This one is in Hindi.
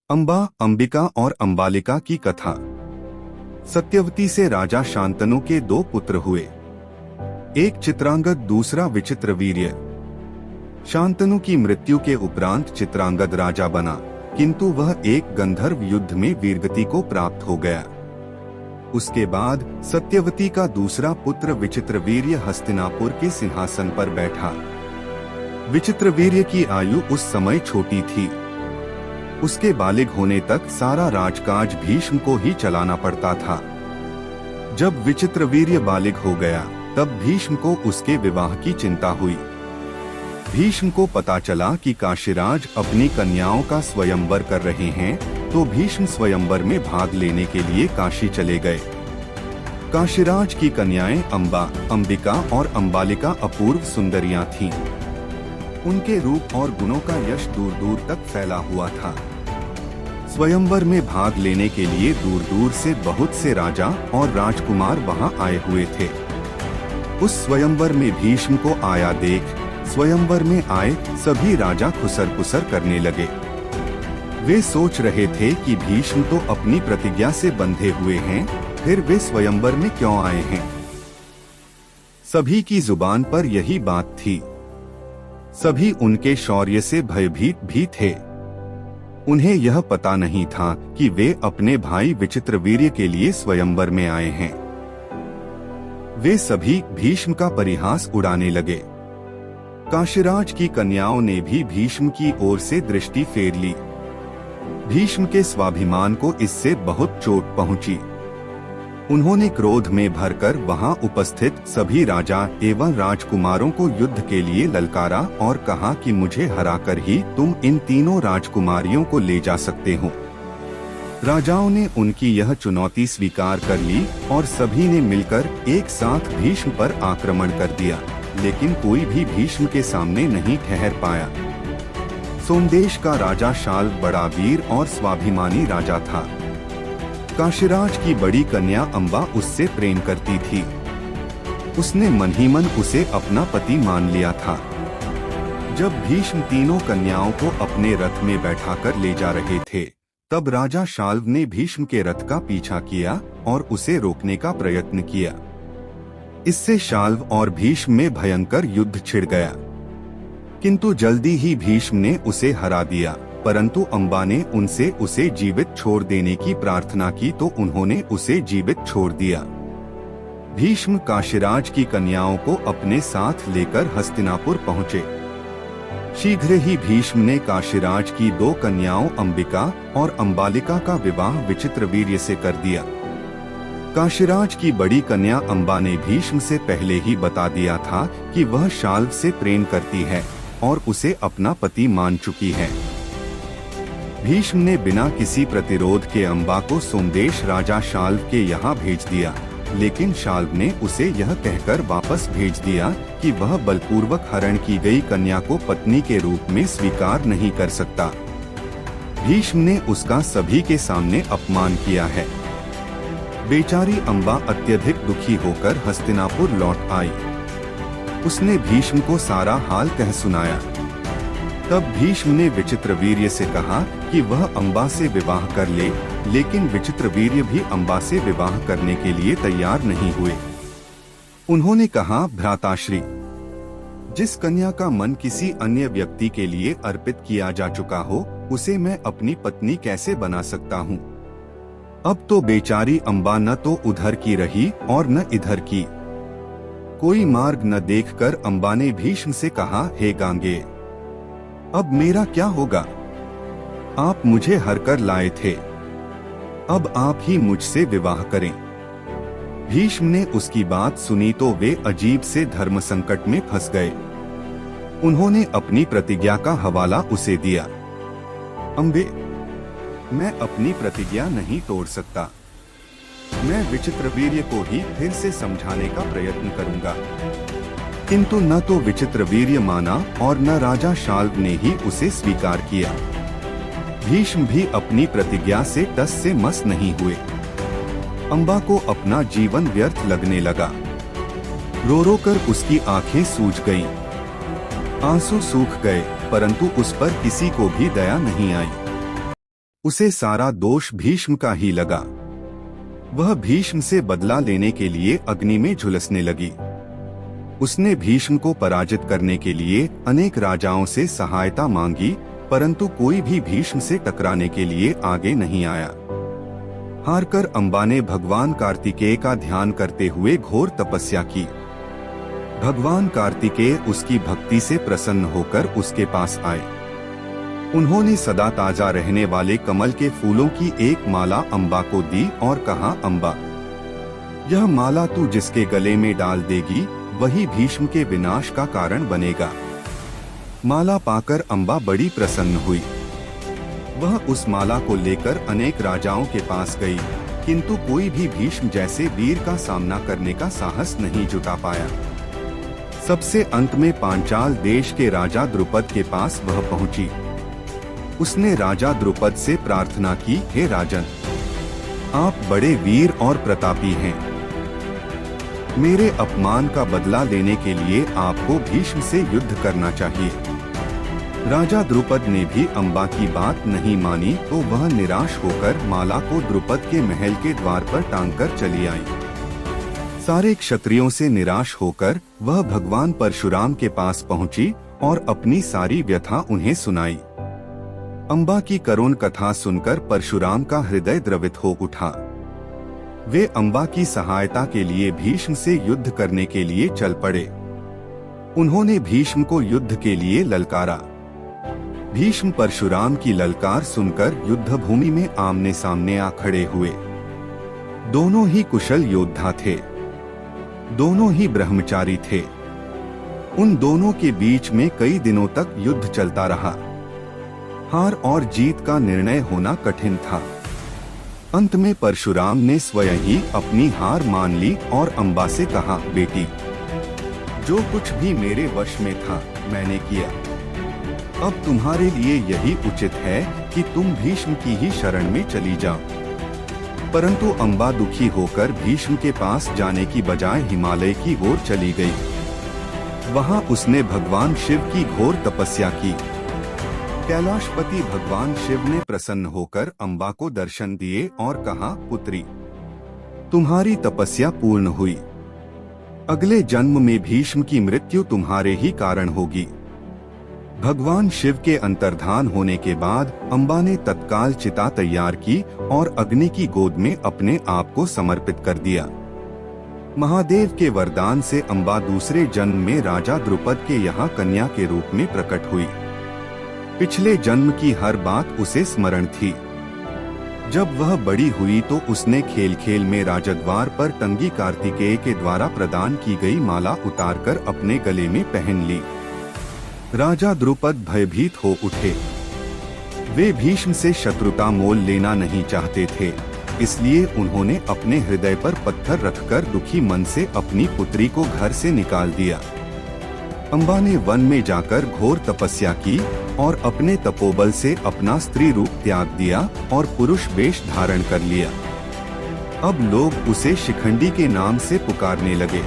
अंबा, अंबिका और अंबालिका की कथा। सत्यवती से राजा शांतनु के दो पुत्र हुए, एक चित्रांगद दूसरा विचित्रवीर्य। शांतनु की मृत्यु के उपरांत चित्रांगद राजा बना, किंतु वह एक गंधर्व युद्ध में वीरगति को प्राप्त हो गया। उसके बाद सत्यवती का दूसरा पुत्र विचित्रवीर्य हस्तिनापुर के सिंहासन पर बैठा। विचित्रवीर्य की आयु उस समय छोटी थी। उसके बालिग होने तक सारा राजकाज भीष्म को ही चलाना पड़ता था। जब विचित्रवीर्य बालिग हो गया, तब भीष्म को उसके विवाह की चिंता हुई। भीष्म को पता चला कि काशीराज अपनी कन्याओं का स्वयंवर कर रहे हैं, तो भीष्म स्वयंवर में भाग लेने के लिए काशी चले गए। काशीराज की कन्याएं अंबा, अंबिका और अंबालिका अपूर्व सुंदरियां थीं। उनके रूप और गुणों का यश दूर दूर तक फैला हुआ था। स्वयंवर में भाग लेने के लिए दूर दूर से बहुत से राजा और राजकुमार वहां आए हुए थे। उस स्वयंवर में भीष्म को आया देख स्वयंवर में आए सभी राजा खुसर पुसर करने लगे। वे सोच रहे थे कि भीष्म तो अपनी प्रतिज्ञा से बंधे हुए हैं, फिर वे स्वयंवर में क्यों आए हैं। सभी की जुबान पर यही बात थी। सभी उनके शौर्य से भयभीत भी थे। उन्हें यह पता नहीं था कि वे अपने भाई विचित्रवीर्य के लिए स्वयंवर में आए हैं। वे सभी भीष्म का परिहास उड़ाने लगे। काशीराज की कन्याओं ने भी भीष्म की ओर से दृष्टि फेर ली। भीष्म के स्वाभिमान को इससे बहुत चोट पहुंची। उन्होंने क्रोध में भरकर वहां उपस्थित सभी राजा एवं राजकुमारों को युद्ध के लिए ललकारा और कहा कि मुझे हराकर ही तुम इन तीनों राजकुमारियों को ले जा सकते हो। राजाओं ने उनकी यह चुनौती स्वीकार कर ली और सभी ने मिलकर एक साथ भीष्म पर आक्रमण कर दिया, लेकिन कोई भी भीष्म के सामने नहीं ठहर पाया। सोमदेश का राजा शाल्व बड़ा वीर और स्वाभिमानी राजा था। काशीराज की बड़ी कन्या अंबा उससे प्रेम करती थी। उसने मन ही मन उसे अपना पति मान लिया था। जब भीष्म तीनों कन्याओं को अपने रथ में बैठाकर ले जा रहे थे, तब राजा शाल्व ने भीष्म के रथ का पीछा किया और उसे रोकने का प्रयत्न किया। इससे शाल्व और भीष्म में भयंकर युद्ध छिड़ गया, किंतु जल्दी ही भीष्म ने उसे हरा दिया। परंतु अंबा ने उनसे उसे जीवित छोड़ देने की प्रार्थना की, तो उन्होंने उसे जीवित छोड़ दिया। भीष्म काशीराज की कन्याओं को अपने साथ लेकर हस्तिनापुर पहुँचे। शीघ्र ही भीष्म ने काशीराज की दो कन्याओं अंबिका और अंबालिका का विवाह विचित्रवीर्य से कर दिया। काशीराज की बड़ी कन्या अंबा ने भीष्म से पहले ही बता दिया था कि वह शाल्व से प्रेम करती है और उसे अपना पति मान चुकी है। भीष्म ने बिना किसी प्रतिरोध के अंबा को सोमदेश राजा शाल्व के यहाँ भेज दिया, लेकिन शाल्व ने उसे यह कहकर वापस भेज दिया कि वह बलपूर्वक हरण की गई कन्या को पत्नी के रूप में स्वीकार नहीं कर सकता। भीष्म ने उसका सभी के सामने अपमान किया है। बेचारी अंबा अत्यधिक दुखी होकर हस्तिनापुर लौट आई। उसने भीष्म को सारा हाल कह सुनाया। तब भीष्म ने विचित्रवीर्य से कहा कि वह अंबा से विवाह कर ले, लेकिन विचित्रवीर्य भी अंबा से विवाह करने के लिए तैयार नहीं हुए। उन्होंने कहा, भ्राताश्री, जिस कन्या का मन किसी अन्य व्यक्ति के लिए अर्पित किया जा चुका हो, उसे मैं अपनी पत्नी कैसे बना सकता हूँ। अब तो बेचारी अंबा न तो उधर की रही और न इधर की। कोई मार्ग न देखकर अंबा ने भीष्म से कहा, हे गांगे, अब मेरा क्या होगा। आप मुझे हर कर लाए थे, अब आप ही मुझसे विवाह करें। भीष्म ने उसकी बात सुनी तो वे अजीब से धर्म संकट में फंस गए। उन्होंने अपनी प्रतिज्ञा का हवाला उसे दिया। अंबे, मैं अपनी प्रतिज्ञा नहीं तोड़ सकता। मैं विचित्रवीर्य को ही फिर से समझाने का प्रयत्न करूंगा। किंतु न तो विचित्रवीर्य माना और न राजा शाल्व ने ही उसे स्वीकार किया। भीष्म भी अपनी प्रतिज्ञा से टस से मस नहीं हुए। अंबा को अपना जीवन व्यर्थ लगने लगा। रो रो कर उसकी आंखें सूज गईं। आंसू सूख गए, परंतु उस पर किसी को भी दया नहीं आई। उसे सारा दोष भीष्म का ही लगा। वह भीष्म से बदला लेने के लिए अग्नि में झुलसने लगी। उसने भीष्म को पराजित करने के लिए अनेक राजाओं से सहायता मांगी, परंतु कोई भी भीष्म से टकराने के लिए आगे नहीं आया। हारकर अंबा ने भगवान कार्तिकेय का ध्यान करते हुए घोर तपस्या की। भगवान कार्तिकेय उसकी भक्ति से प्रसन्न होकर उसके पास आए। उन्होंने सदा ताजा रहने वाले कमल के फूलों की एक माला अंबा को दी और कहा, अंबा, यह माला तू जिसके गले में डाल देगी वही भीष्म के विनाश का कारण बनेगा। माला पाकर अंबा बड़ी प्रसन्न हुई। वह उस माला को लेकर अनेक राजाओं के पास गई, किंतु कोई भी भीष्म जैसे वीर का सामना करने का साहस नहीं जुटा पाया। सबसे अंत में पांचाल देश के राजा द्रुपद के पास वह पहुंची। उसने राजा द्रुपद से प्रार्थना की, हे राजन, आप बड़े वीर और प्रतापी हैं। मेरे अपमान का बदला लेने के लिए आपको भीष्म से युद्ध करना चाहिए। राजा द्रुपद ने भी अंबा की बात नहीं मानी तो वह निराश होकर माला को द्रुपद के महल के द्वार पर टांगकर चली आई। सारे क्षत्रियों से निराश होकर वह भगवान परशुराम के पास पहुंची और अपनी सारी व्यथा उन्हें सुनाई। अंबा की करुण कथा सुनकर परशुराम का हृदय द्रवित हो उठा। वे अंबा की सहायता के लिए भीष्म से युद्ध करने के लिए चल पड़े। उन्होंने भीष्म को युद्ध के लिए ललकारा। भीष्म परशुराम की ललकार सुनकर युद्ध भूमि में आमने सामने आ खड़े हुए। दोनों ही कुशल योद्धा थे, दोनों ही ब्रह्मचारी थे। उन दोनों के बीच में कई दिनों तक युद्ध चलता रहा। हार और जीत का निर्णय होना कठिन था। अंत में परशुराम ने स्वयं ही अपनी हार मान ली और अंबा से कहा, बेटी, जो कुछ भी मेरे वश में था मैंने किया। अब तुम्हारे लिए यही उचित है कि तुम भीष्म की ही शरण में चली जाओ। परंतु अंबा दुखी होकर भीष्म के पास जाने की बजाय हिमालय की ओर चली गई। वहां उसने भगवान शिव की घोर तपस्या की। कैलाशपति भगवान शिव ने प्रसन्न होकर अंबा को दर्शन दिए और कहा, पुत्री, तुम्हारी तपस्या पूर्ण हुई। अगले जन्म में भीष्म की मृत्यु तुम्हारे ही कारण होगी। भगवान शिव के अंतर्धान होने के बाद अंबा ने तत्काल चिता तैयार की और अग्नि की गोद में अपने आप को समर्पित कर दिया। महादेव के वरदान से अंबा दूसरे जन्म में राजा द्रुपद के यहाँ कन्या के रूप में प्रकट हुई। पिछले जन्म की हर बात उसे स्मरण थी। जब वह बड़ी हुई तो उसने खेल खेल में राजद्वार पर टंगी कार्तिकेय के द्वारा प्रदान की गई माला उतारकर अपने गले में पहन ली। राजा द्रुपद भयभीत हो उठे। वे भीष्म से शत्रुता मोल लेना नहीं चाहते थे, इसलिए उन्होंने अपने हृदय पर पत्थर रखकर दुखी मन से अपनी पुत्री को घर से निकाल दिया। अंबा ने वन में जाकर घोर तपस्या की और अपने तपोबल से अपना स्त्री रूप त्याग दिया और पुरुष वेश धारण कर लिया। अब लोग उसे शिखंडी के नाम से पुकारने लगे।